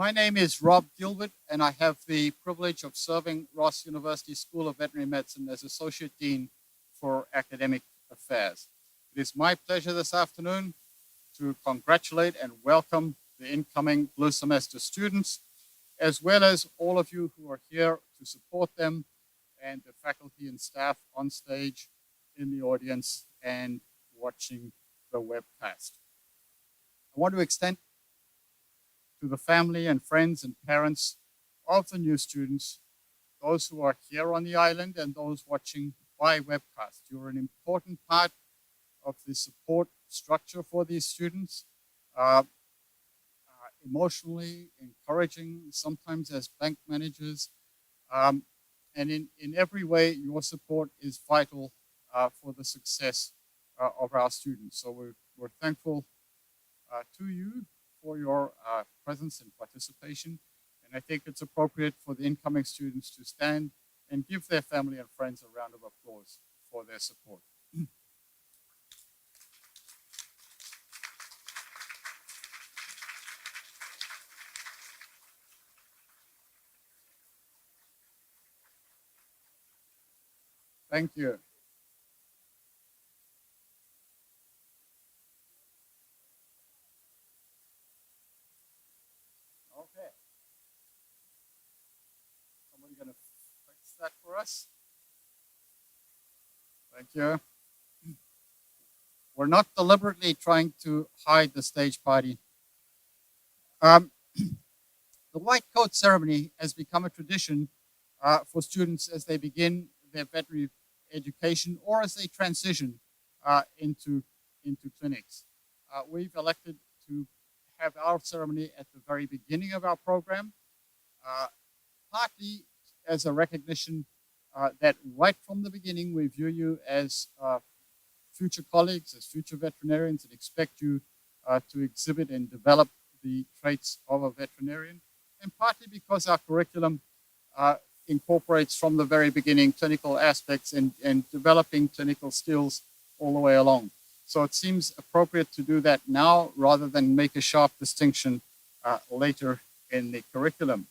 My name is Rob Gilbert, and I have the privilege of serving Ross University School of Veterinary Medicine as Associate Dean for Academic Affairs. It is my pleasure this afternoon to congratulate and welcome the incoming Blue Semester students, as well as all of you who are here to support them, and the faculty and staff on stage, in the audience, and watching the webcast. I want to extend to the family and friends and parents of the new students, those who are here on the island and those watching by webcast. You're an important part of the support structure for these students, emotionally encouraging, sometimes as bank managers, and in every way, your support is vital for the success of our students. So we're thankful to you for your presence and participation. And I think it's appropriate for the incoming students to stand and give their family and friends a round of applause for their support. Thank you. Okay. Somebody gonna fix that for us? Thank you. We're not deliberately trying to hide the stage party. The white coat ceremony has become a tradition for students as they begin their veterinary education or as they transition into clinics. We've elected to have our ceremony at the very beginning of our program, partly as a recognition that right from the beginning we view you as future colleagues, as future veterinarians, and expect you to exhibit and develop the traits of a veterinarian, and partly because our curriculum incorporates from the very beginning clinical aspects and developing clinical skills all the way along. So it seems appropriate to do that now rather than make a sharp distinction later in the curriculum.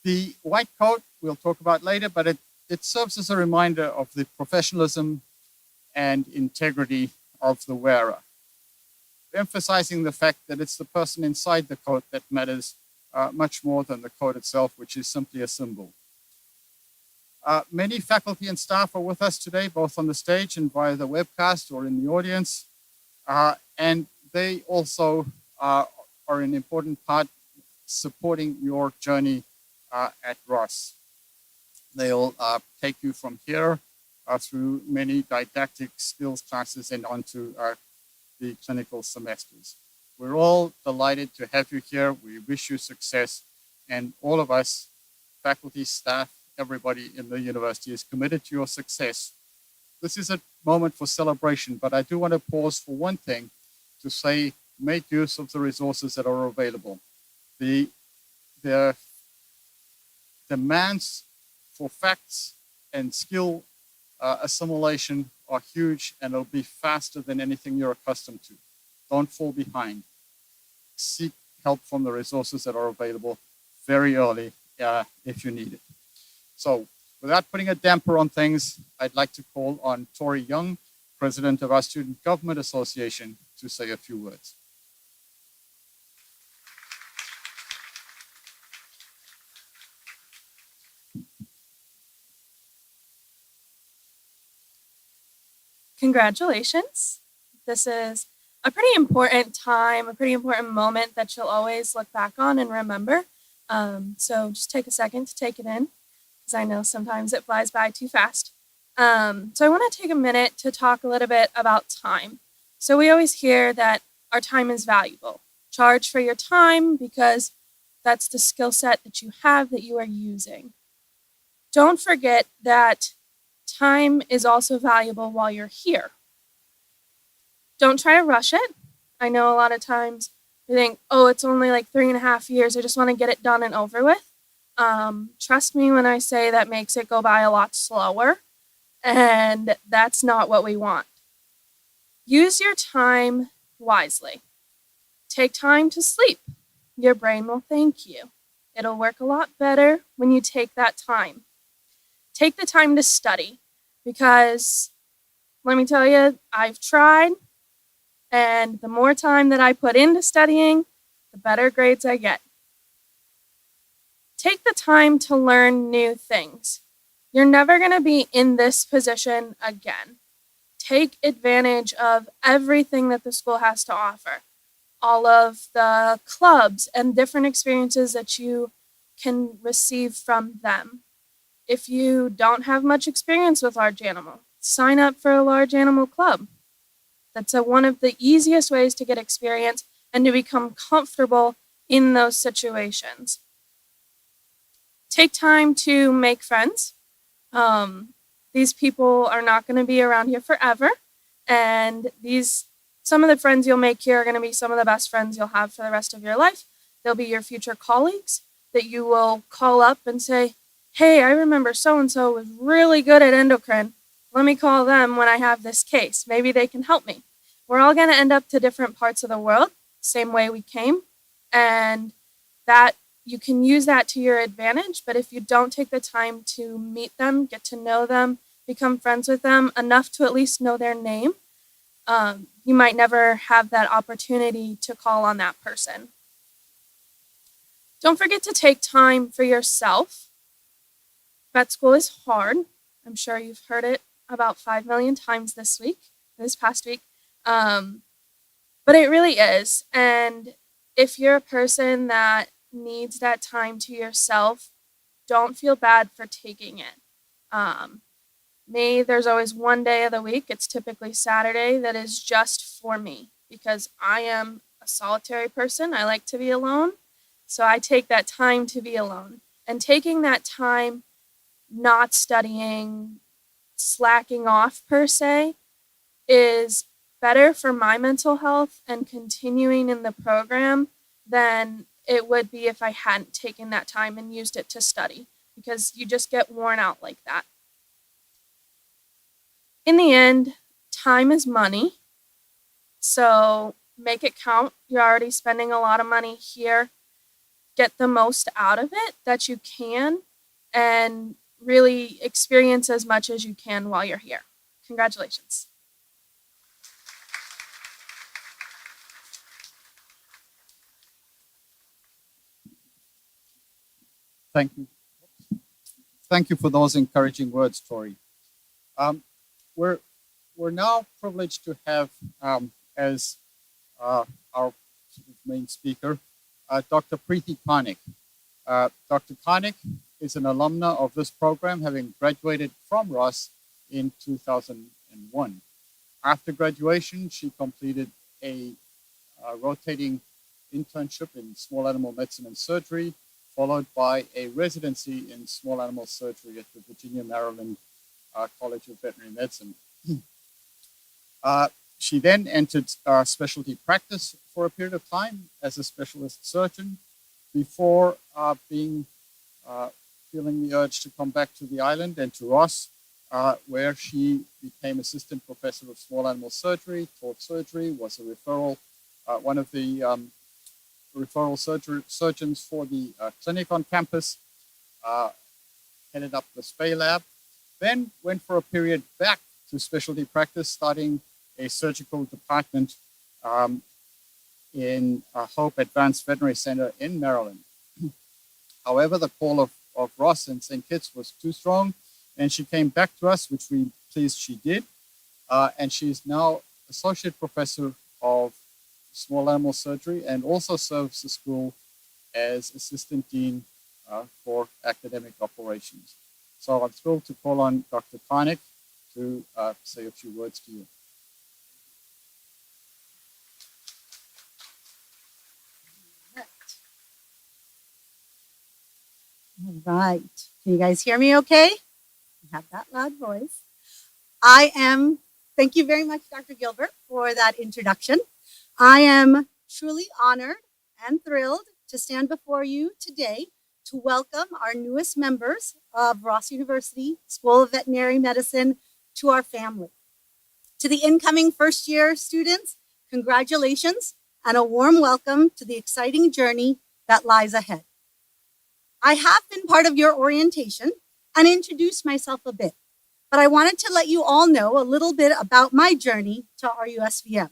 The white coat we'll talk about later, but it serves as a reminder of the professionalism and integrity of the wearer, emphasizing the fact that it's the person inside the coat that matters much more than the coat itself, which is simply a symbol. Many faculty and staff are with us today, both on the stage and via the webcast or in the audience, and they also are an important part supporting your journey at Ross. They'll take you from here through many didactic skills classes and onto the clinical semesters. We're all delighted to have you here. We wish you success, and all of us, faculty, staff, everybody in the university is committed to your success. This is a moment for celebration, but I do want to pause for one thing to say, make use of the resources that are available. The demands for facts and skill assimilation are huge, and it'll be faster than anything you're accustomed to. Don't fall behind. Seek help from the resources that are available very early if you need it. So without putting a damper on things, I'd like to call on Tori Young, President of our Student Government Association, to say a few words. Congratulations. This is a pretty important time, a pretty important moment that you'll always look back on and remember. So just take a second to take it in, because I know sometimes it flies by too fast. So I want to take a minute to talk a little bit about time. So we always hear that our time is valuable. Charge for your time because that's the skill set that you have that you are using. Don't forget that time is also valuable while you're here. Don't try to rush it. I know a lot of times you think, oh, it's only like 3.5 years. I just want to get it done and over with. Trust me when I say that makes it go by a lot slower. And that's not what we want. Use your time wisely. Take time to sleep. Your brain will thank you. It'll work a lot better when you take that time. Take the time to study because let me tell you, I've tried, and the more time that I put into studying, the better grades I get. Take the time to learn new things. You're never going to be in this position again. Take advantage of everything that the school has to offer. All of the clubs and different experiences that you can receive from them. If you don't have much experience with large animal, sign up for a large animal club. That's one of the easiest ways to get experience and to become comfortable in those situations. Take time to make friends. These people are not going to be around here forever, and some of the friends you'll make here are going to be some of the best friends you'll have for the rest of your life. They'll be your future colleagues that you will call up and say, hey, I remember so-and-so was really good at endocrine. Let me call them when I have this case. Maybe they can help me. We're all going to end up to different parts of the world, same way we came, and that you can use that to your advantage, but if you don't take the time to meet them, get to know them, become friends with them enough to at least know their name, you might never have that opportunity to call on that person. Don't forget to take time for yourself. Vet school is hard. I'm sure you've heard it about 5 million times this past week. But it really is. And if you're a person that needs that time to yourself, don't feel bad for taking it. There's always one day of the week, it's typically Saturday, that is just for me because I am a solitary person. I like to be alone. So I take that time to be alone. And taking that time, not studying, slacking off per se, is better for my mental health and continuing in the program than it would be if I hadn't taken that time and used it to study, because you just get worn out like that. In the end, time is money, so make it count. You're already spending a lot of money here. Get the most out of it that you can and really experience as much as you can while you're here. Congratulations. Thank you. Thank you for those encouraging words, Tori. We're now privileged to have as our main speaker, Dr. Preeti Karnik. Dr. Karnik is an alumna of this program, having graduated from Ross in 2001. After graduation, she completed a rotating internship in small animal medicine and surgery, followed by a residency in small animal surgery at the Virginia, Maryland College of Veterinary Medicine. She then entered specialty practice for a period of time as a specialist surgeon before feeling the urge to come back to the island and to Ross, where she became assistant professor of small animal surgery, taught surgery, was a referral, one of the referral surgeons for the clinic on campus, headed up the spay lab, then went for a period back to specialty practice, starting a surgical department in Hope Advanced Veterinary Center in Maryland. However, the call of Ross and St. Kitts was too strong, and she came back to us, which we pleased she did. And she's now associate professor of small animal surgery and also serves the school as assistant dean for academic operations. So I'm thrilled to call on Dr. Karnik to say a few words to you. All right. Can you guys hear me okay? I have that loud voice. Thank you very much, Dr. Gilbert, for that introduction. I am truly honored and thrilled to stand before you today to welcome our newest members of Ross University School of Veterinary Medicine to our family. To the incoming first-year students, congratulations. and a warm welcome to the exciting journey that lies ahead. I have been part of your orientation and introduced myself a bit, but I wanted to let you all know a little bit about my journey to RUSVM.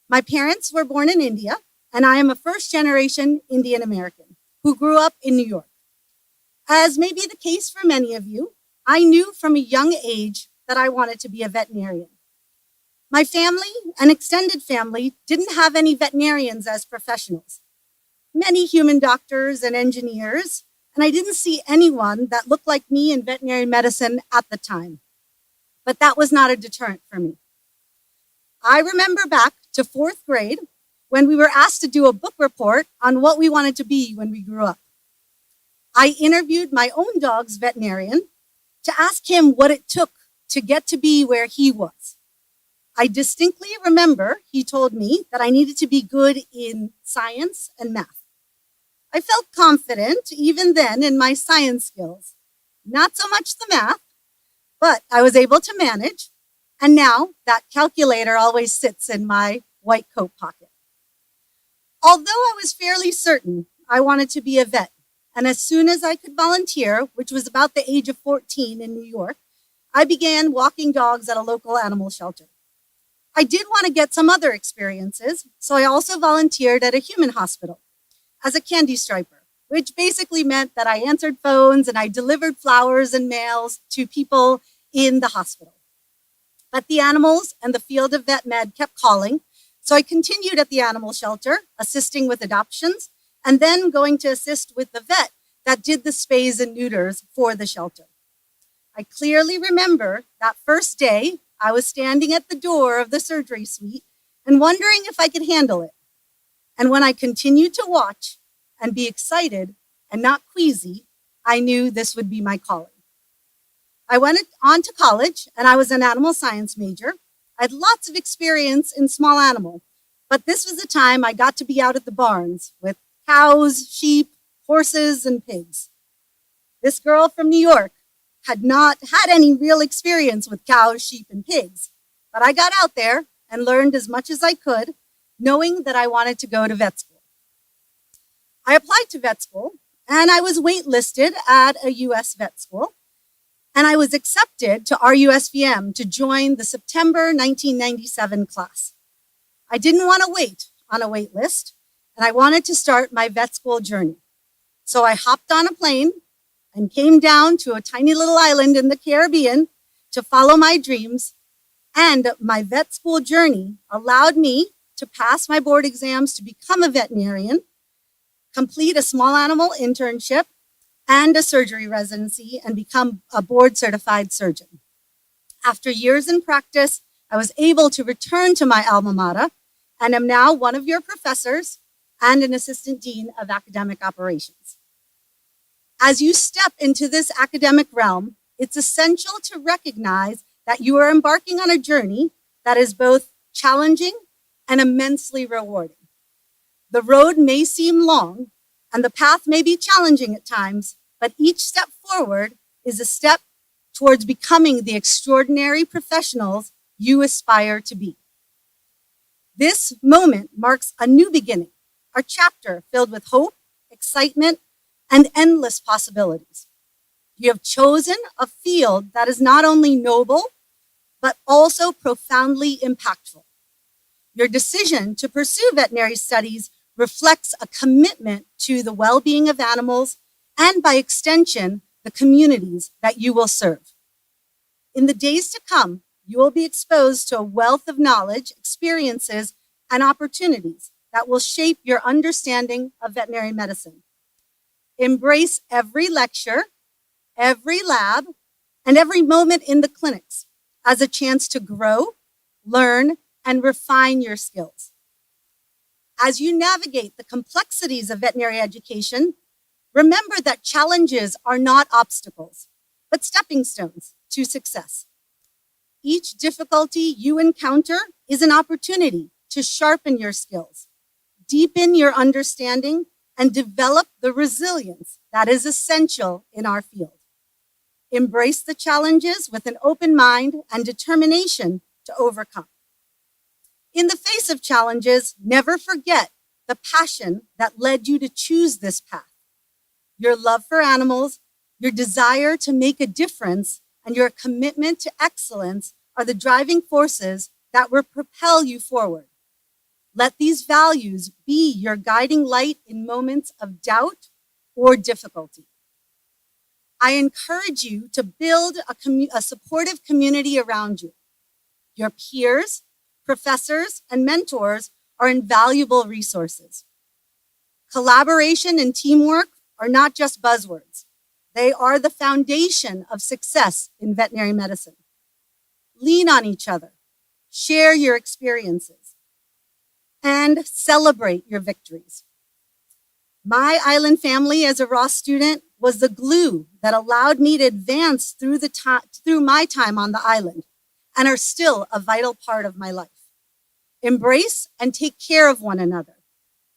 My parents were born in India, and I am a first-generation Indian American who grew up in New York. As may be the case for many of you, I knew from a young age that I wanted to be a veterinarian. My family and extended family didn't have any veterinarians as professionals. Many human doctors and engineers, and I didn't see anyone that looked like me in veterinary medicine at the time. But that was not a deterrent for me. I remember back to 4th grade when we were asked to do a book report on what we wanted to be when we grew up. I interviewed my own dog's veterinarian to ask him what it took to get to be where he was. I distinctly remember he told me that I needed to be good in science and math. I felt confident even then in my science skills. Not so much the math, but I was able to manage. And now that calculator always sits in my white coat pocket. Although I was fairly certain I wanted to be a vet, and as soon as I could volunteer, which was about the age of 14 in New York, I began walking dogs at a local animal shelter. I did want to get some other experiences, so I also volunteered at a human hospital as a candy striper, which basically meant that I answered phones and I delivered flowers and mails to people in the hospital. But the animals and the field of vet med kept calling, so I continued at the animal shelter, assisting with adoptions, and then going to assist with the vet that did the spays and neuters for the shelter. I clearly remember that first day I was standing at the door of the surgery suite and wondering if I could handle it. And when I continued to watch and be excited and not queasy, I knew this would be my calling. I went on to college and I was an animal science major. I had lots of experience in small animal, but this was the time I got to be out at the barns with cows, sheep, horses, and pigs. This girl from New York had not had any real experience with cows, sheep, and pigs, but I got out there and learned as much as I could, knowing that I wanted to go to vet school. I applied to vet school and I was waitlisted at a US vet school. And I was accepted to RUSVM to join the September 1997 class. I didn't want to wait on a wait list, and I wanted to start my vet school journey. So I hopped on a plane and came down to a tiny little island in the Caribbean to follow my dreams. And my vet school journey allowed me to pass my board exams to become a veterinarian, complete a small animal internship, and a surgery residency and become a board certified surgeon. After years in practice, I was able to return to my alma mater and am now one of your professors and an assistant dean of academic operations. As you step into this academic realm, it's essential to recognize that you are embarking on a journey that is both challenging and immensely rewarding. The road may seem long, and the path may be challenging at times, but each step forward is a step towards becoming the extraordinary professionals you aspire to be. This moment marks a new beginning, a chapter filled with hope, excitement, and endless possibilities. You have chosen a field that is not only noble, but also profoundly impactful. Your decision to pursue veterinary studies reflects a commitment to the well-being of animals and, by extension, the communities that you will serve. In the days to come, you will be exposed to a wealth of knowledge, experiences, and opportunities that will shape your understanding of veterinary medicine. Embrace every lecture, every lab, and every moment in the clinics as a chance to grow, learn, and refine your skills. As you navigate the complexities of veterinary education, remember that challenges are not obstacles, but stepping stones to success. Each difficulty you encounter is an opportunity to sharpen your skills, deepen your understanding, and develop the resilience that is essential in our field. Embrace the challenges with an open mind and determination to overcome. In the face of challenges, never forget the passion that led you to choose this path. Your love for animals, your desire to make a difference, and your commitment to excellence are the driving forces that will propel you forward. Let these values be your guiding light in moments of doubt or difficulty. I encourage you to build a supportive community around you. Your peers, professors, and mentors are invaluable resources. Collaboration and teamwork are not just buzzwords. They are the foundation of success in veterinary medicine. Lean on each other, share your experiences, and celebrate your victories. My island family as a Ross student was the glue that allowed me to advance through my time on the island and are still a vital part of my life. Embrace and take care of one another.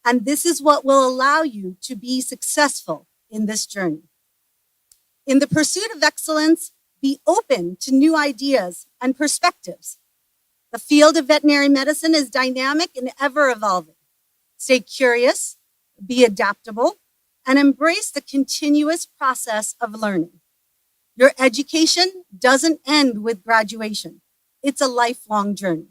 And this is what will allow you to be successful in this journey. In the pursuit of excellence, be open to new ideas and perspectives. The field of veterinary medicine is dynamic and ever evolving. Stay curious, be adaptable, and embrace the continuous process of learning. Your education doesn't end with graduation. It's a lifelong journey.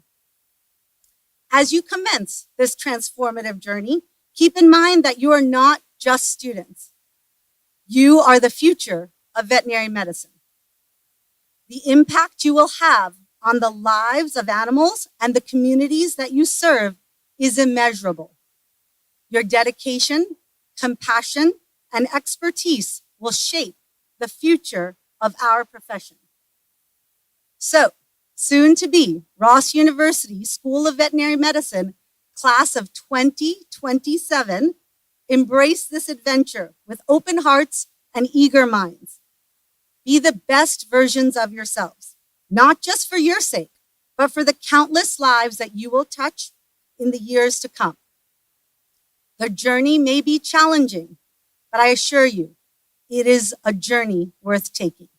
As you commence this transformative journey, keep in mind that you are not just students. You are the future of veterinary medicine. The impact you will have on the lives of animals and the communities that you serve is immeasurable. Your dedication, compassion, and expertise will shape the future of our profession. So, soon to be Ross University School of Veterinary Medicine, class of 2027, embrace this adventure with open hearts and eager minds. Be the best versions of yourselves, not just for your sake, but for the countless lives that you will touch in the years to come. The journey may be challenging, but I assure you, it is a journey worth taking.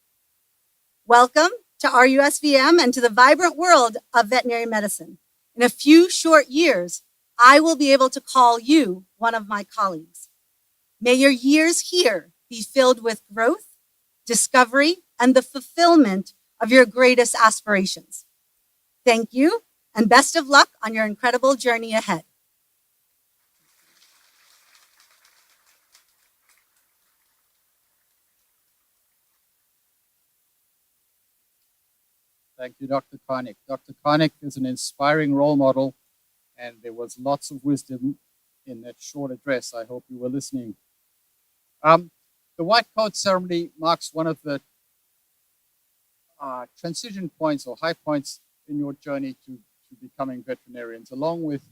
Welcome to RUSVM and to the vibrant world of veterinary medicine. In a few short years, I will be able to call you one of my colleagues. May your years here be filled with growth, discovery, and the fulfillment of your greatest aspirations. Thank you, and best of luck on your incredible journey ahead. Thank you, Dr. Koenig. Dr. Koenig is an inspiring role model, and there was lots of wisdom in that short address. I hope you were listening. The white coat ceremony marks one of the transition points or high points in your journey to becoming veterinarians, along with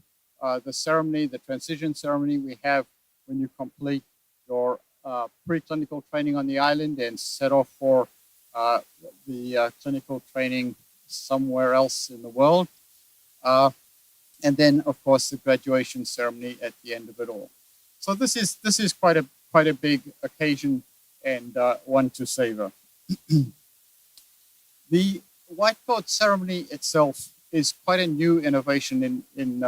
the ceremony, the transition ceremony we have when you complete your preclinical training on the island and set off for the clinical training somewhere else in the world. And then, of course, the graduation ceremony at the end of it all. So this is quite a big occasion and one to savor. The white coat ceremony itself is quite a new innovation in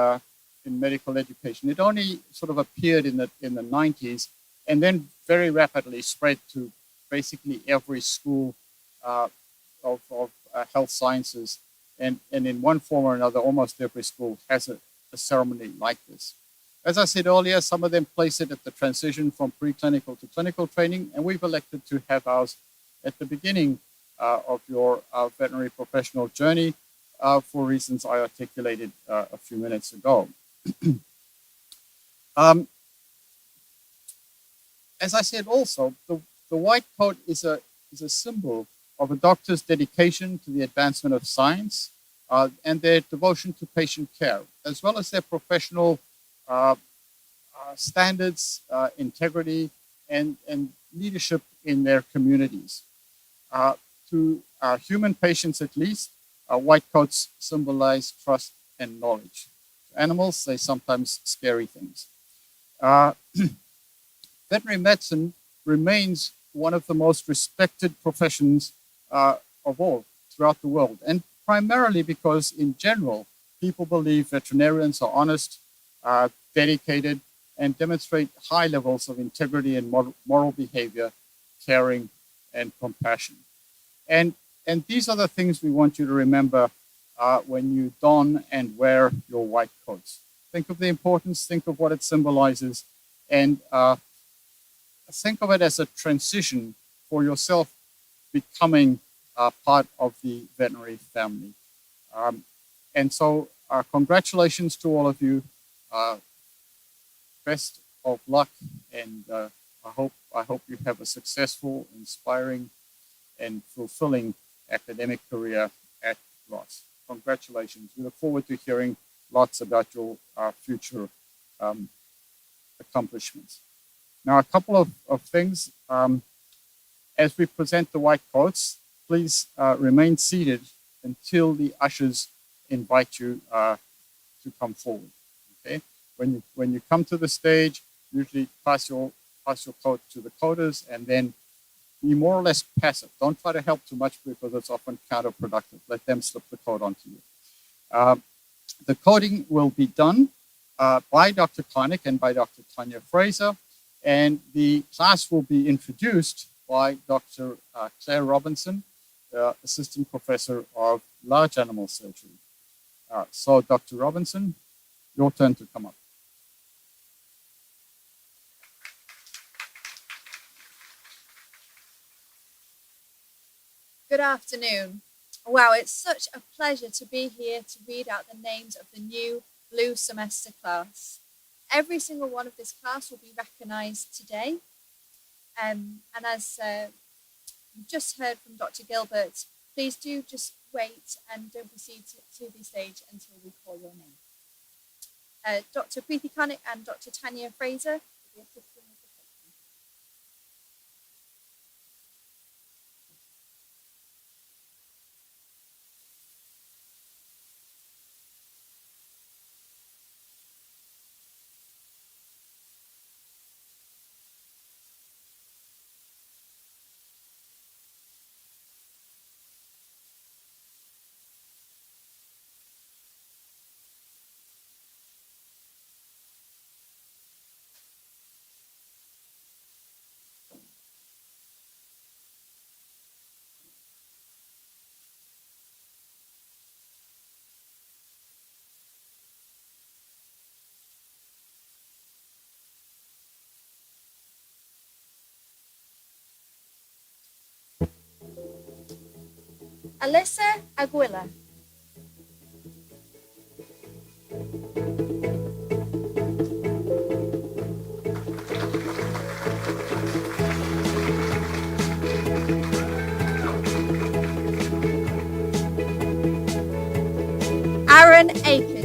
medical education. It only sort of appeared in the 90s and then very rapidly spread to basically every school of health sciences. And in one form or another, almost every school has a ceremony like this. As I said earlier, some of them place it at the transition from preclinical to clinical training, and we've elected to have ours at the beginning of your veterinary professional journey for reasons I articulated a few minutes ago. As I said also, the white coat is a symbol of a doctor's dedication to the advancement of science and their devotion to patient care, as well as their professional standards, integrity, and leadership in their communities. To human patients at least, white coats symbolize trust and knowledge. To animals, they sometimes scary things. Veterinary medicine remains one of the most respected professions of all throughout the world, and primarily because in general, People believe veterinarians are honest, dedicated, and demonstrate high levels of integrity and moral behavior, caring, and compassion. And these are the things we want you to remember when you don and wear your white coats. Think of the importance, think of what it symbolizes, and think of it as a transition for yourself becoming part of the veterinary family. And so congratulations to all of you. Best of luck, and I hope you have a successful, inspiring, and fulfilling academic career at Ross. Congratulations. We look forward to hearing lots about your future accomplishments. Now, a couple of things. As we present the white coats, please remain seated until the ushers invite you to come forward. Okay. When you come to the stage, usually pass your coat to the coders, and then be more or less passive. Don't try to help too much because it's often counterproductive. Let them slip the coat onto you. The coding will be done by Dr. Kleinig and by Dr. Tanya Fraser, and the class will be introduced by Dr. Claire Robinson, Assistant Professor of Large Animal Surgery. So Dr. Robinson, your turn to come up. Good afternoon. Wow, it's such a pleasure to be here to read out the names of the new Blue Semester class. Every single one of this class will be recognised today. And as you've just heard from Dr. Gilbert, please do just wait and don't proceed to the stage until we call your name. Dr. Preeti Kleinig and Dr. Tanya Fraser will be assisting with the question. Alyssa Aguila. Aaron Akins.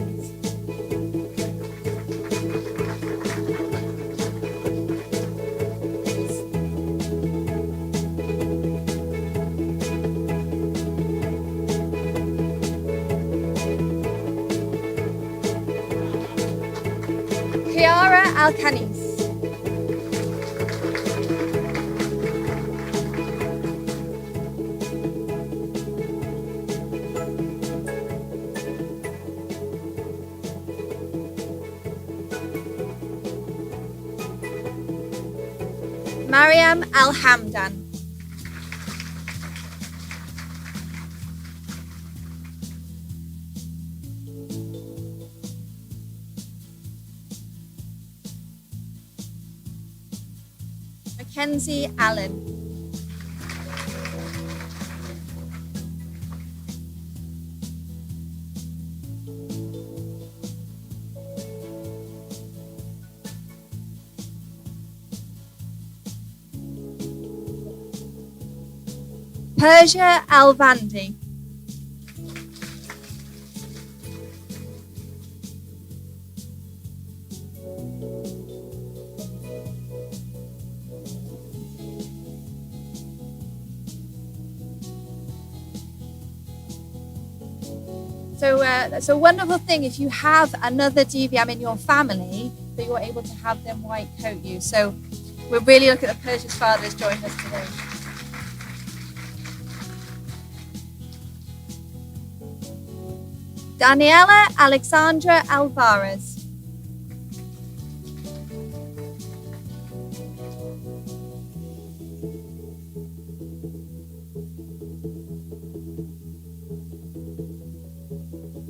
Kiara Alcanis. Mariam Alhamdan. Mackenzie Allen. Persia Alvandi. So that's a wonderful thing if you have another DVM in your family that you're able to have them white coat you. So we're really looking at Persia's father has joined us today. Daniela Alexandra Alvarez.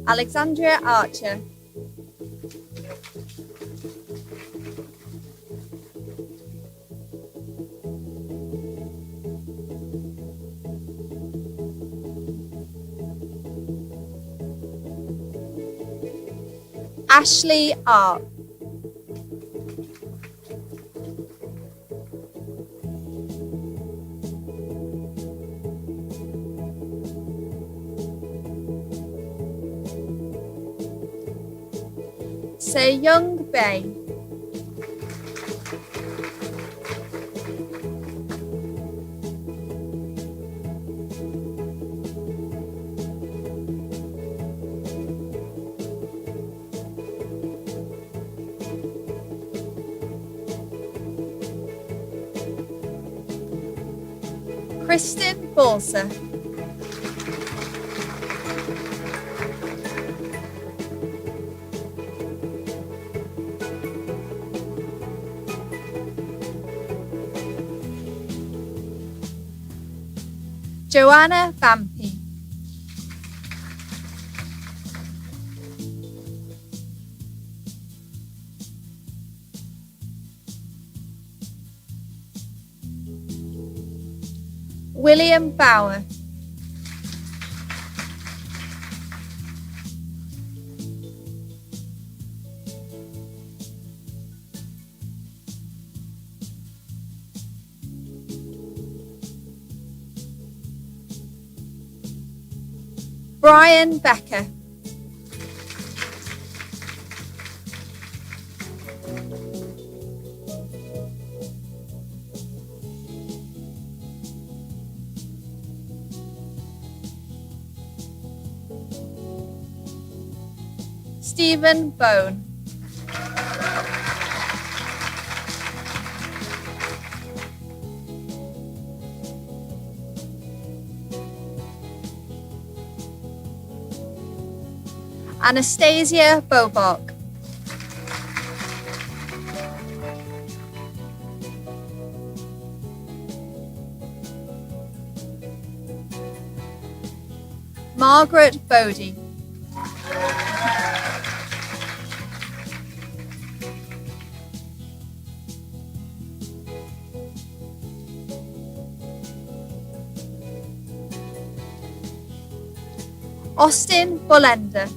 Alexandria Archer. Ashley Arp. Young Bay. Kristen Balsa. Joanna Vampy. William Bauer. Brian Becker. Stephen Bone. Anastasia Bobok. Margaret Bodie. Austin Bolender.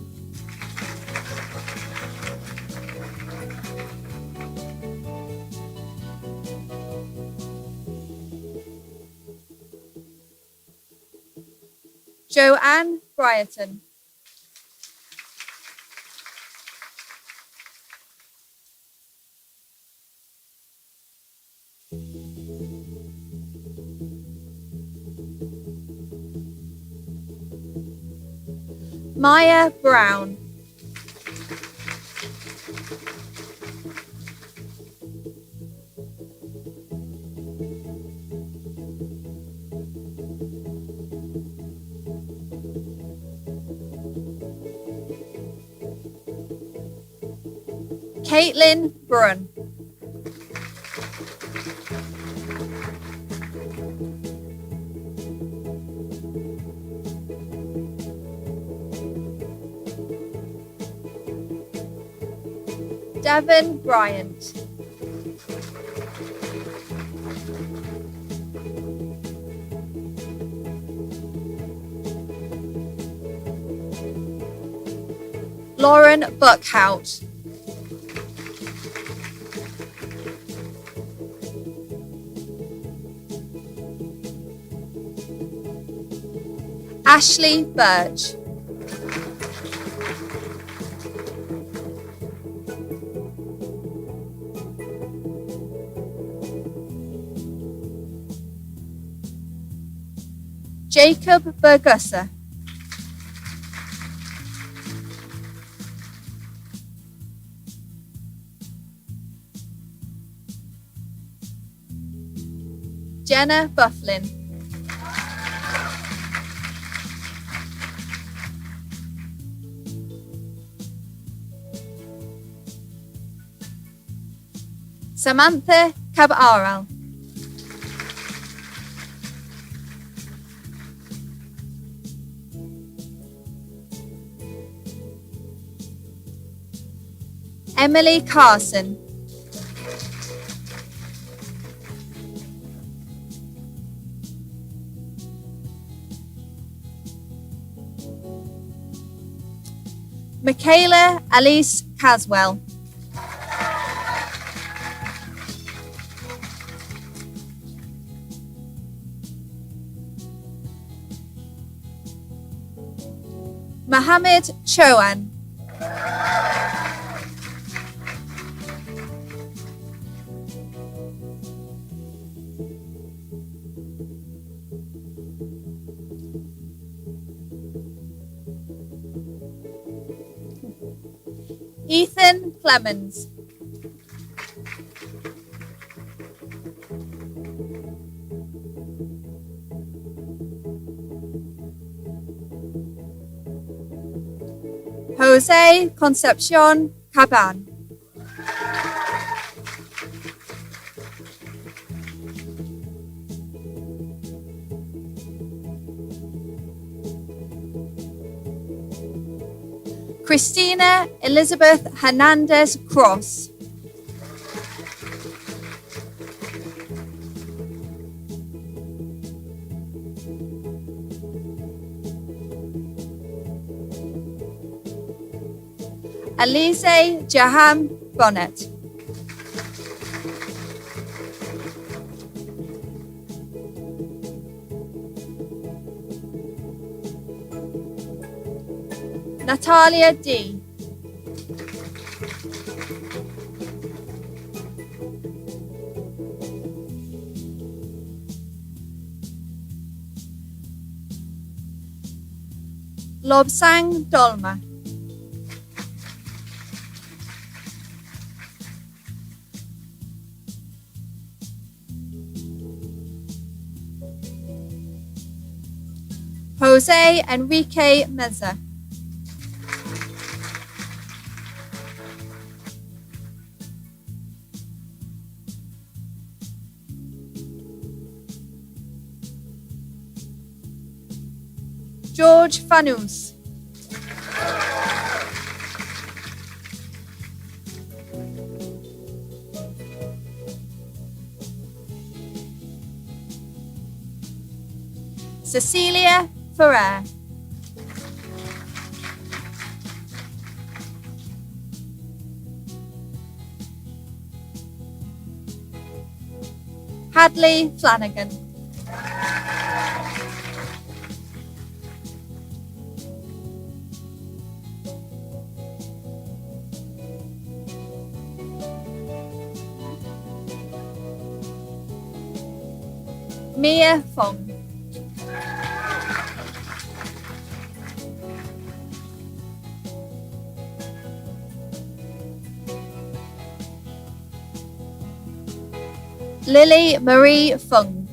Joanne Bryton. Maya Brown. Caitlin Brunn. Devon Bryant. Lauren Buckhout. Ashley Birch. Jacob Bergussa. Jenna Bufflin. Samantha Cabral. Emily Carson. Michaela Alice Caswell. Mohammed Chowan. Ethan Clemens. Jose Concepcion Caban. Christina Elizabeth Hernandez Cross. Alize Jaham Bonnet. Natalia D. Lobsang Dolma. Jose Enrique Meza. George Fanous. Cecilia Ferrer. Hadley Flanagan. Mia Fong. Lily Marie Fung.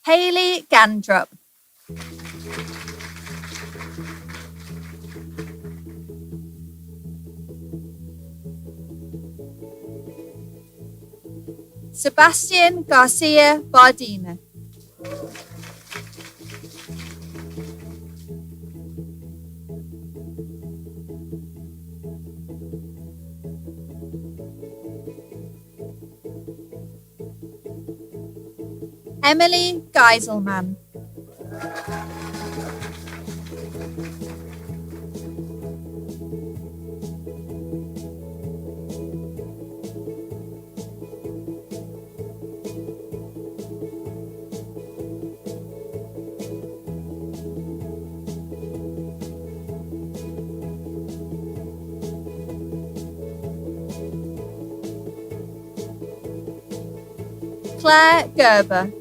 Hayley Gandrup. Sebastian Garcia Bardina. Emily Geiselman. Claire Gerber.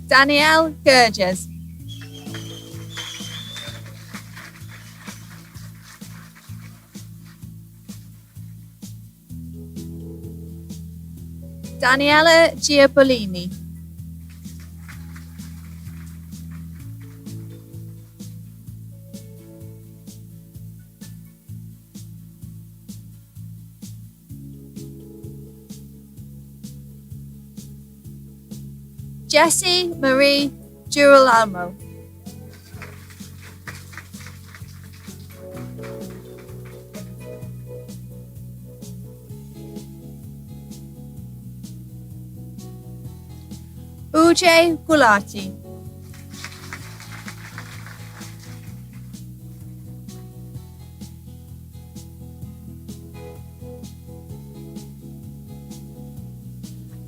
Danielle Gurges. Daniela Giabolini. Jessie Marie Girolamo. Uje Gulati.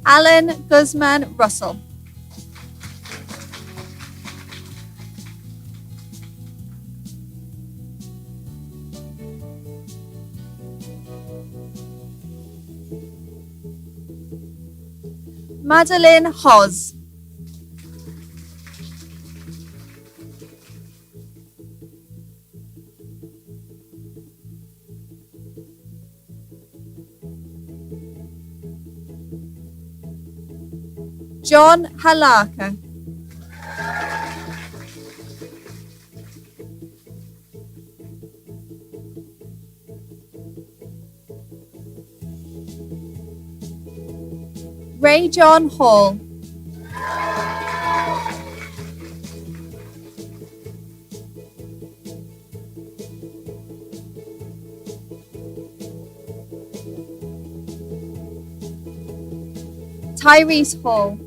Alan Guzman Russell. Madeline Hawes. John Halaka. Ray John Hall. Tyrese Hall.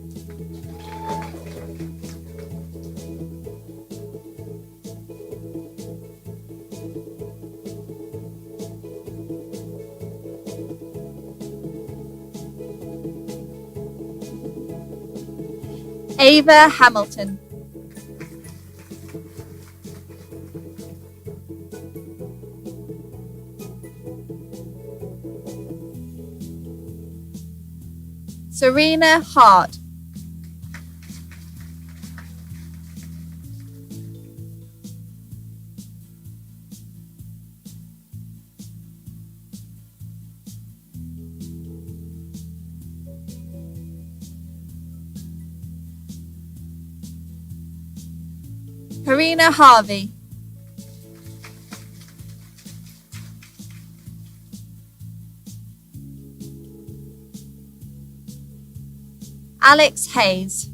Ava Hamilton. Serena Hart. Karina Harvey. Alex Hayes.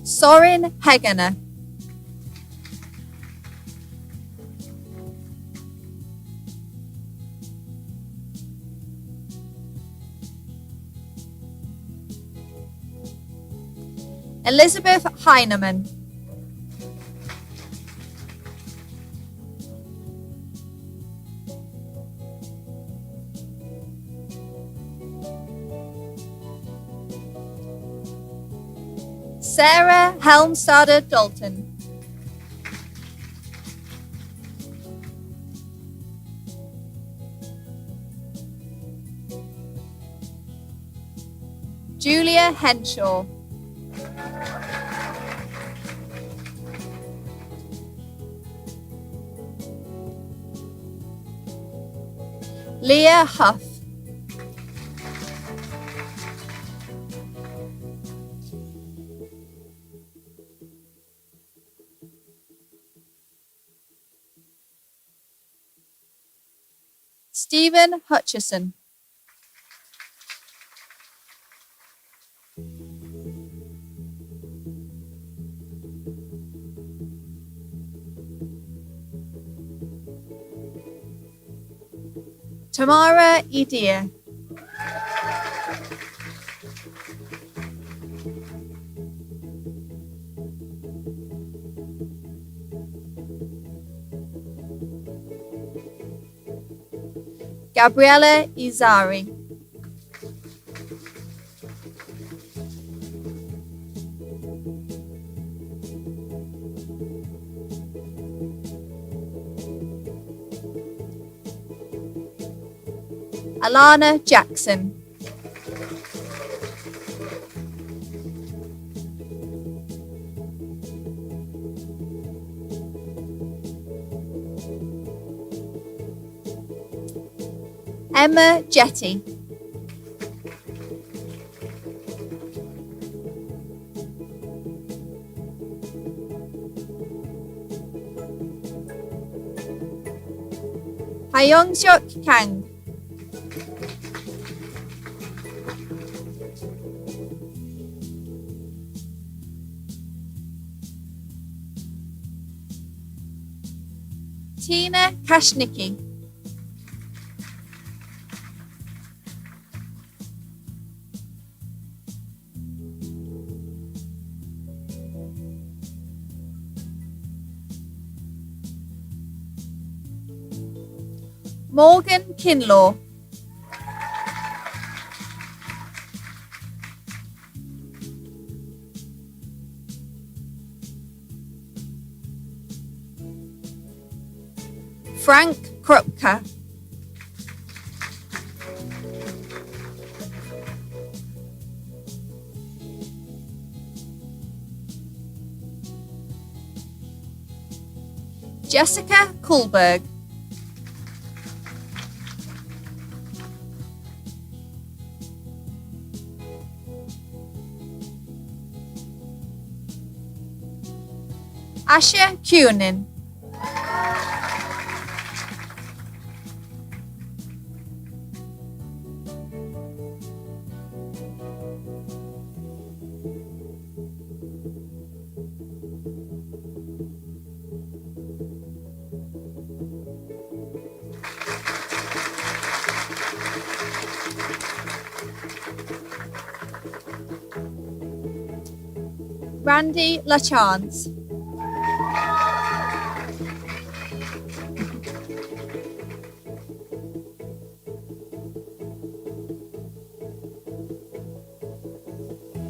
Sorin Hegener. Elizabeth Heinemann. Sarah Helmstadter Dalton. Julia Henshaw. Leah Huff. Stephen Hutchison. Tamara Idia. Gabriella Izari. Alana Jackson. Emma Jetty. Hyungseok Kang. Tina Kashnicki. Morgan Kinlaw. Frank Krupka. Jessica Kuhlberg. Asher Kunin. Randy LaChance.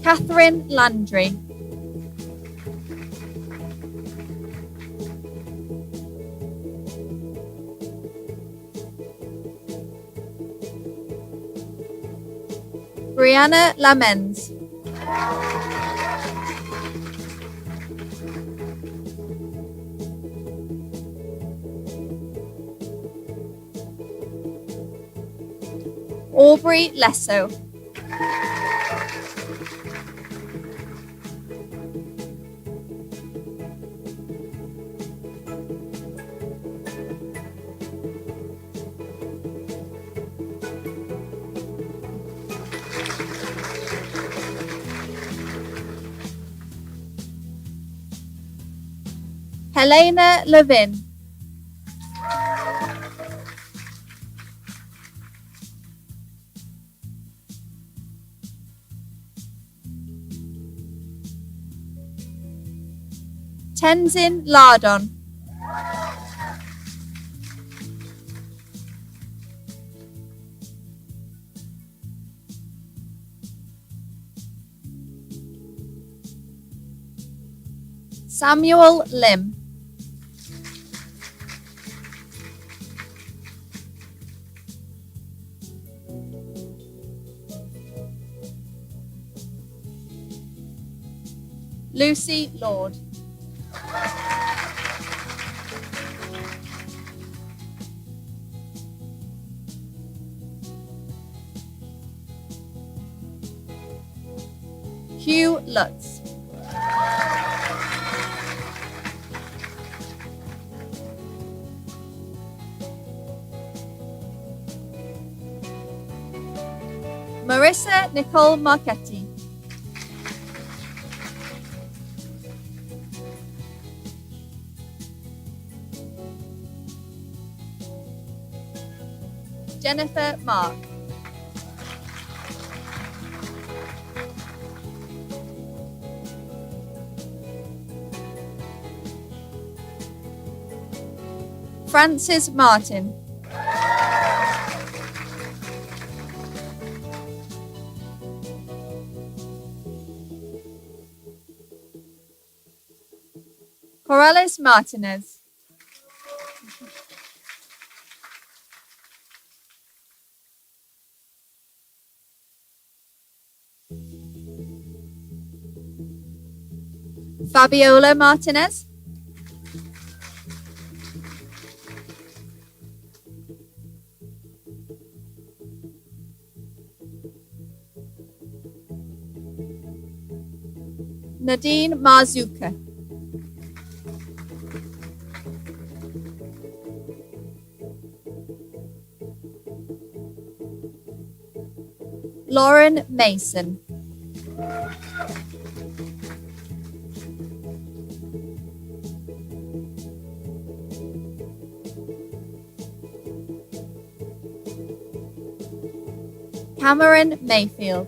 Catherine Landry. Brianna Lamens. Aubrey Lesso. Helena Levin. Tenzin Lardon. Samuel Lim. Lucy Lord. Hugh Lutz. Marissa Nicole Marchetti. Jennifer Mark. Francis Martin. Corrales Martinez. Fabiola Martinez, Nadine Marzuka, Lauren Mason, Cameron Mayfield,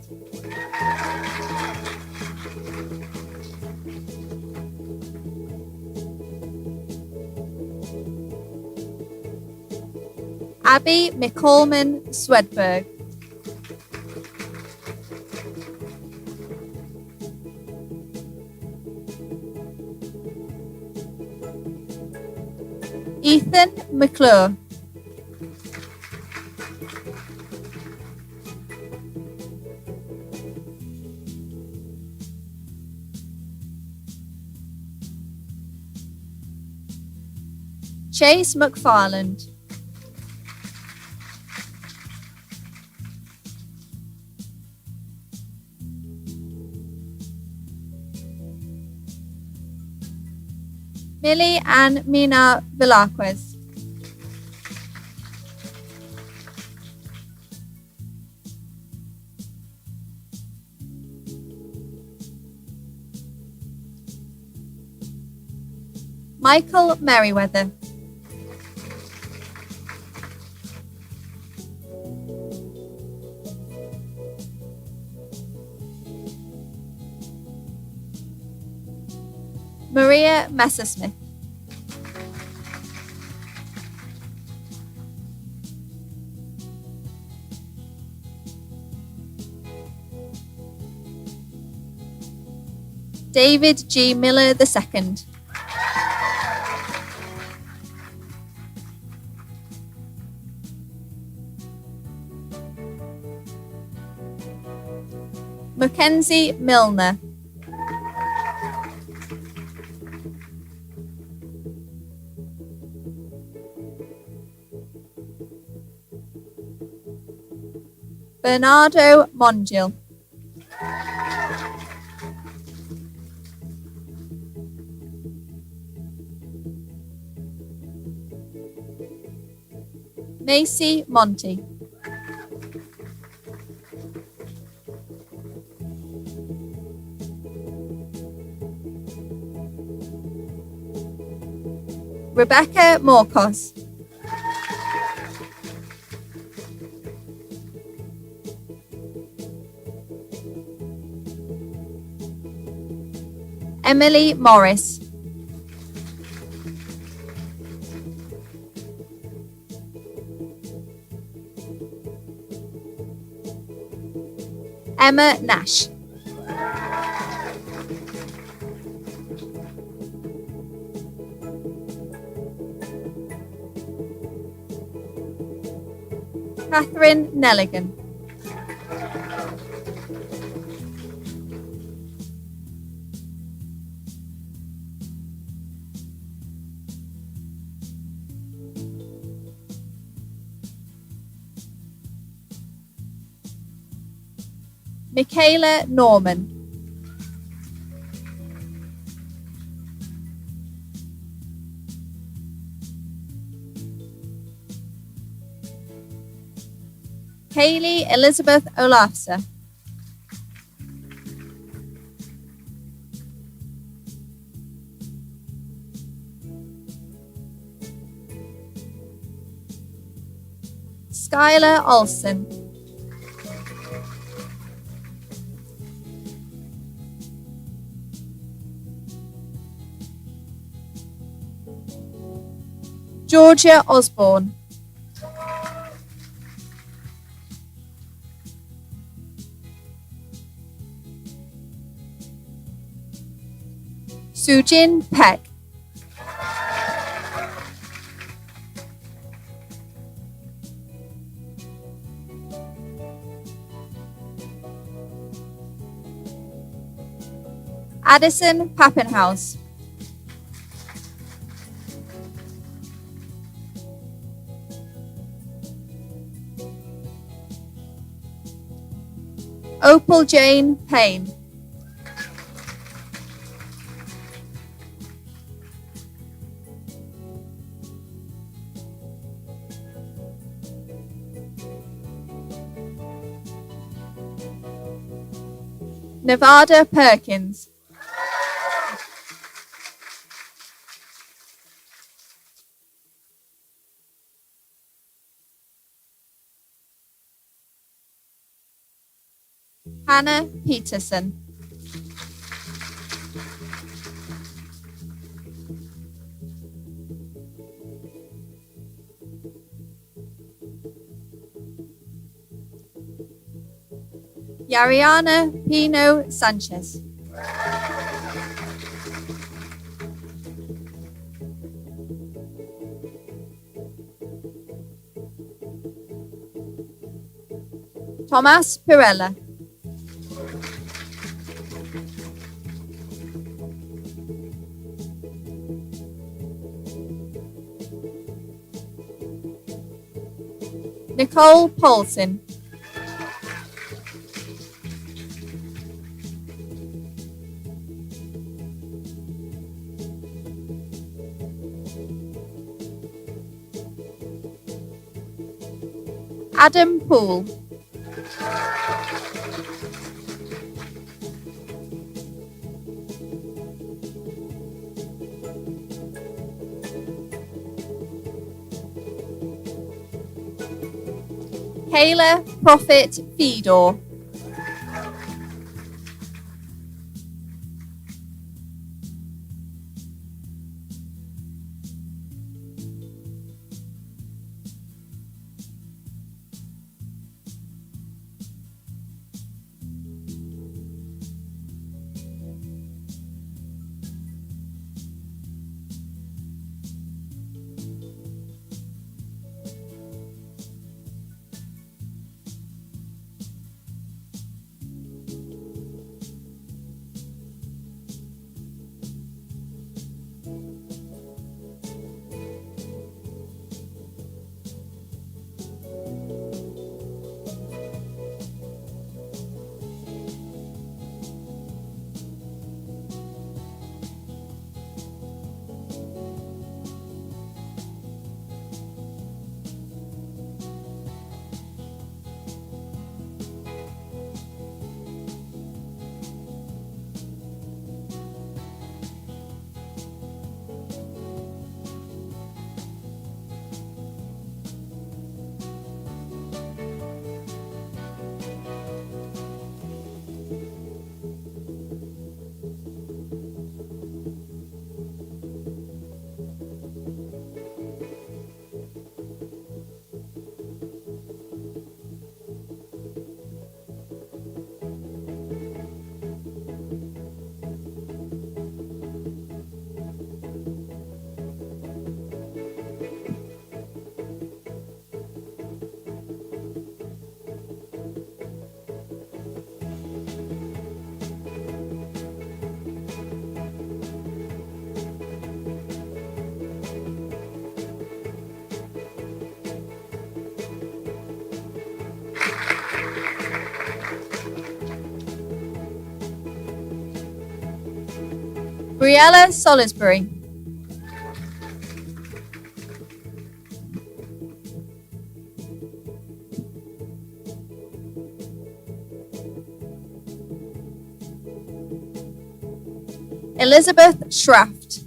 Abby McColman Swedberg, Ethan McClure, Chase McFarland, Millie and Mina Velazquez, Michael Merriweather, Maria Messersmith, David G. Miller II, Mackenzie Milner, Bernardo Mongill, Macy Monty, Rebecca Morcos, Emily Morris, Emma Nash, Catherine Nelligan, Michaela Norman, Kaylee Elizabeth Olafser, Skylar Olson, Georgia Osborne, Sujin Peck, Addison Pappenhaus. Opal Jane Payne. Nevada Perkins. Hannah Peterson. Yariana Pino Sanchez. Thomas Pirella. Nicole Paulson. Adam Poole. Kayla Prophet Fedor. Briella Salisbury. Elizabeth Schraft.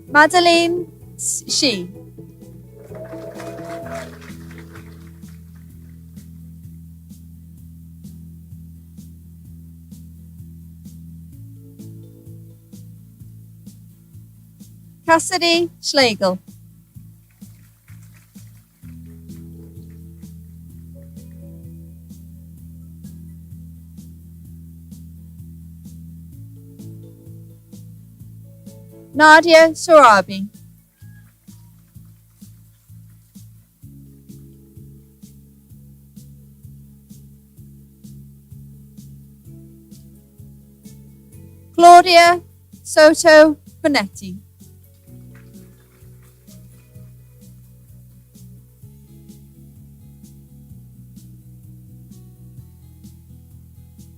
Madeline Shi. Cassidy Schlegel. Nadia Sorabi. Claudia Soto Conetti.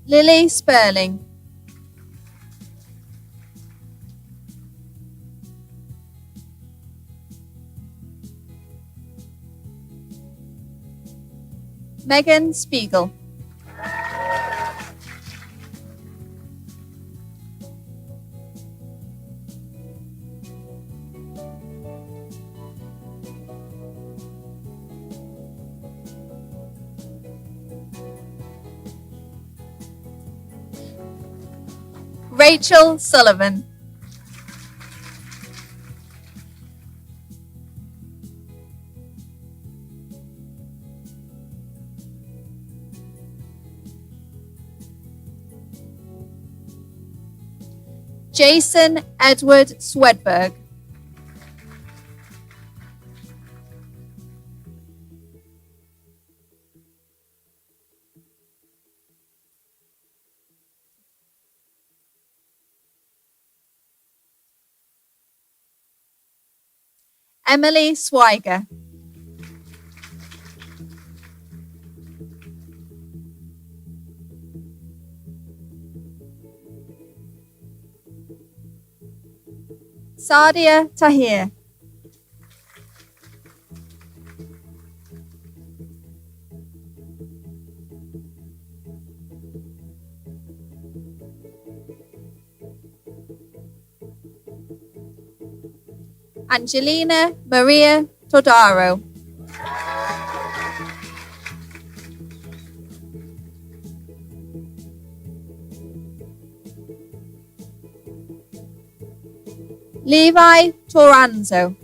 Lily Sperling. Megan Spiegel. Rachel Sullivan. Jason Edward Swedberg. Emily Swiger. Sadia Tahir. Angelina Maria Todaro. Levi Toranzo.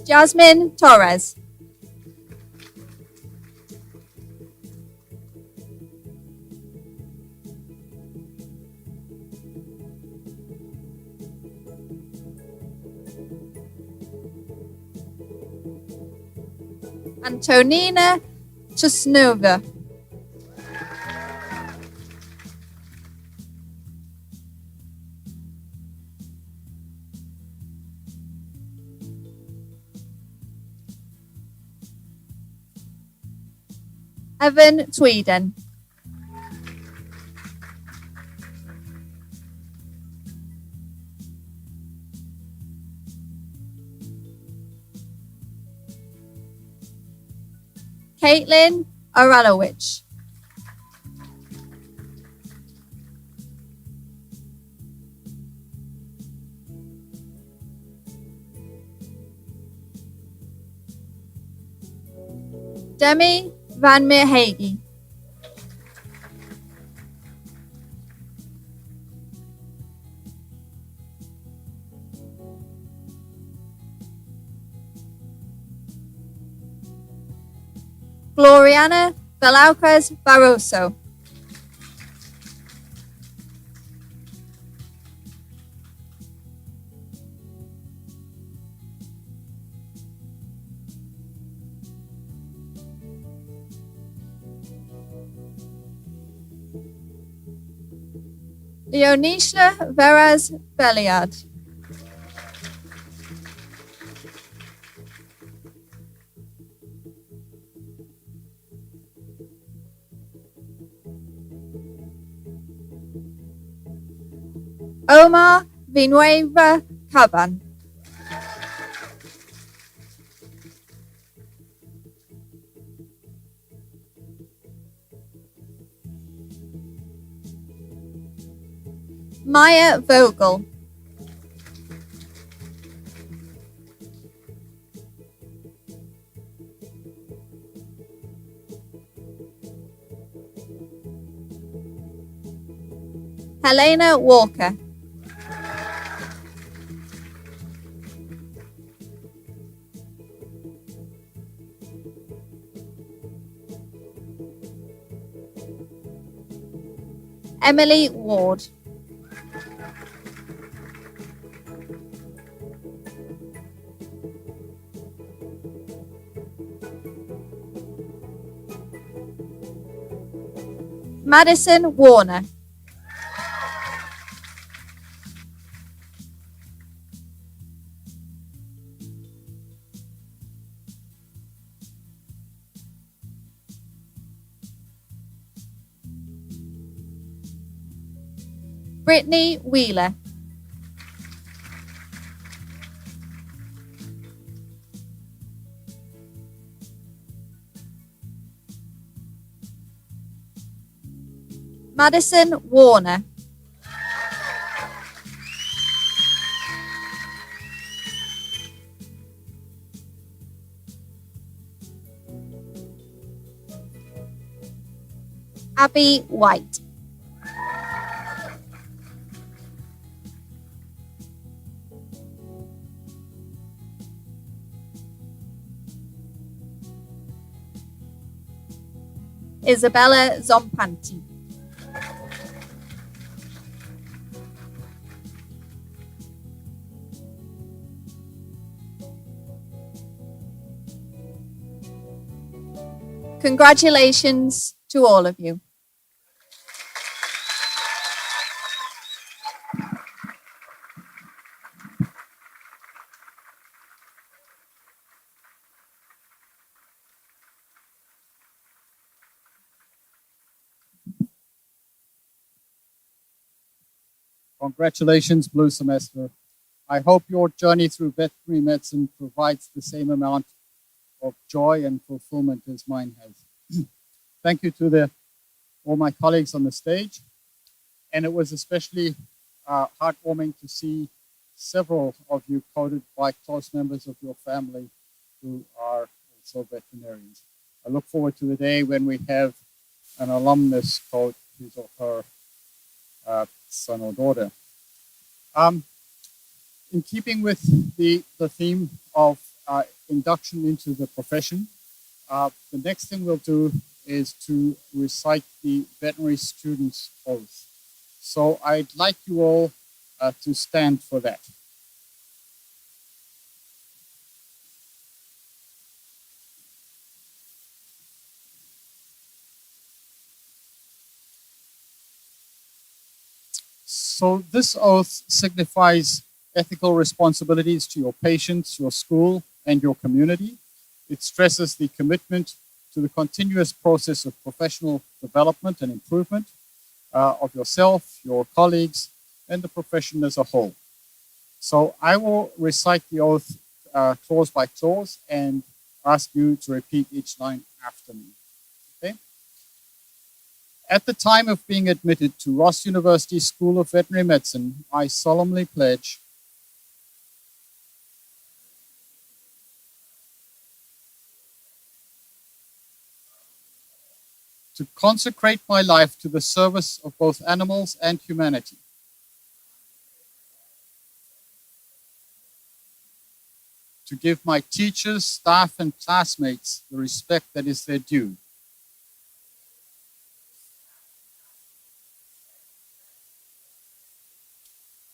Jasmine Torres. Antonina Chusnova. Evan Tweeden. Caitlin Oralowicz. Demi Van Meerhage. Gloriana Velauquez Barroso. Leonisha Veras Beliard. Omar Vinueva Caban. Maya Vogel. Helena Walker. Emily Ward. Madison Warner. Brittany Wheeler. Madison Warner. Abby White. Isabella Zompanti. Congratulations to all of you. Congratulations, Blue Semester. I hope your journey through veterinary medicine provides the same amount of joy and fulfillment as mine has. Thank you to all my colleagues on the stage. And it was especially heartwarming to see several of you quoted by close members of your family who are also veterinarians. I look forward to the day when we have an alumnus quote his or her son or daughter. In keeping with the theme of induction into the profession, the next thing we'll do is to recite the veterinary student's oath. So I'd like you all to stand for that. So this oath signifies ethical responsibilities to your patients, your school, and your community. It stresses the commitment to the continuous process of professional development and improvement of yourself, your colleagues, and the profession as a whole. So I will recite the oath clause by clause and ask you to repeat each line after me. Okay? At the time of being admitted to Ross University School of Veterinary Medicine, I solemnly pledge to consecrate my life to the service of both animals and humanity. To give my teachers, staff, and classmates the respect that is their due.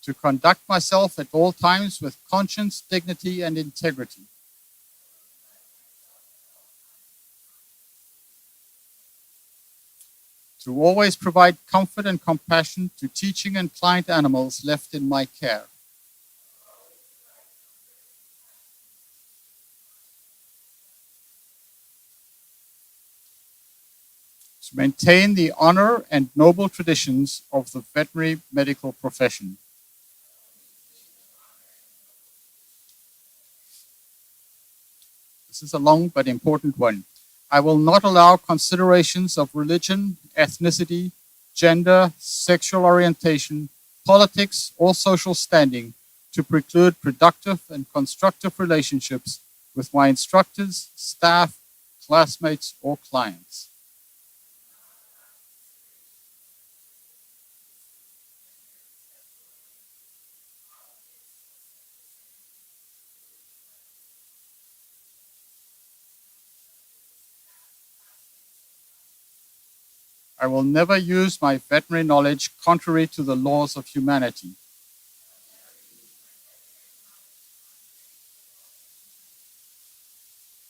To conduct myself at all times with conscience, dignity, and integrity. To always provide comfort and compassion to teaching and client animals left in my care. To maintain the honor and noble traditions of the veterinary medical profession. This is a long but important one. I will not allow considerations of religion, ethnicity, gender, sexual orientation, politics, or social standing to preclude productive and constructive relationships with my instructors, staff, classmates, or clients. I will never use my veterinary knowledge contrary to the laws of humanity.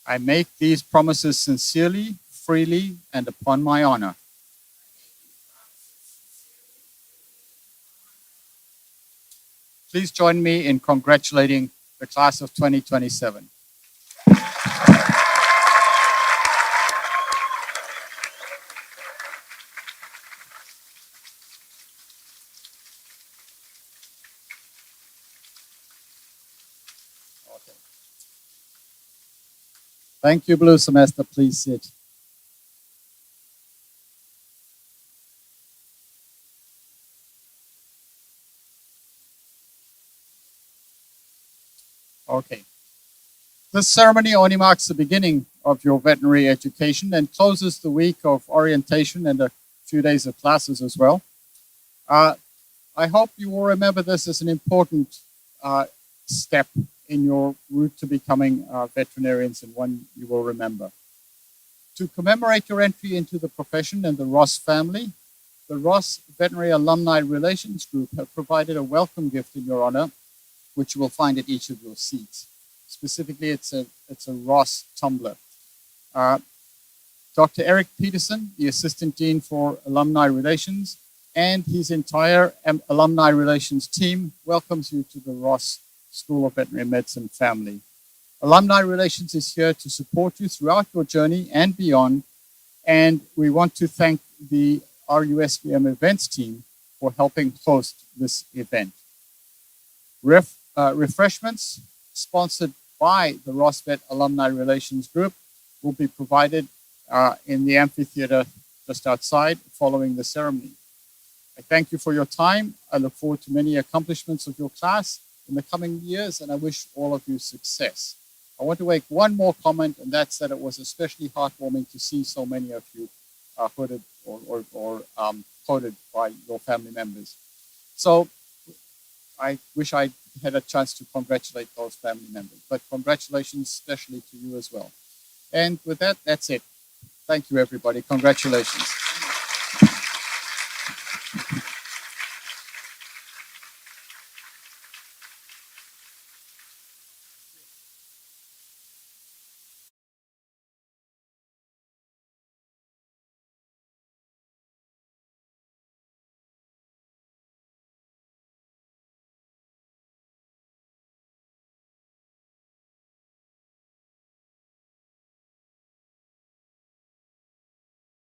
I make these promises sincerely, freely, and upon my honor. Please join me in congratulating the class of 2027. Okay. Thank you, Blue Semester. Please sit. Okay. This ceremony only marks the beginning of your veterinary education and closes the week of orientation and a few days of classes as well. I hope you will remember this as an important step in your route to becoming veterinarians, and one you will remember. To commemorate your entry into the profession and the Ross family, the Ross Veterinary Alumni Relations Group have provided a welcome gift in your honor, which you will find at each of your seats. Specifically, it's a Ross tumbler. Dr. Eric Peterson, the Assistant Dean for Alumni Relations, and his entire Alumni Relations team welcomes you to the Ross School of Veterinary Medicine family. Alumni Relations is here to support you throughout your journey and beyond, and we want to thank the RUSVM events team for helping host this event. Refreshments sponsored by the Ross Vet Alumni Relations Group will be provided in the amphitheater just outside following the ceremony. I thank you for your time. I look forward to many accomplishments of your class in the coming years, and I wish all of you success. I want to make one more comment, and that's that it was especially heartwarming to see so many of you hooded or quoted by your family members. So I wish I had a chance to congratulate those family members, but congratulations especially to you as well. And with that, that's it. Thank you, everybody. Congratulations.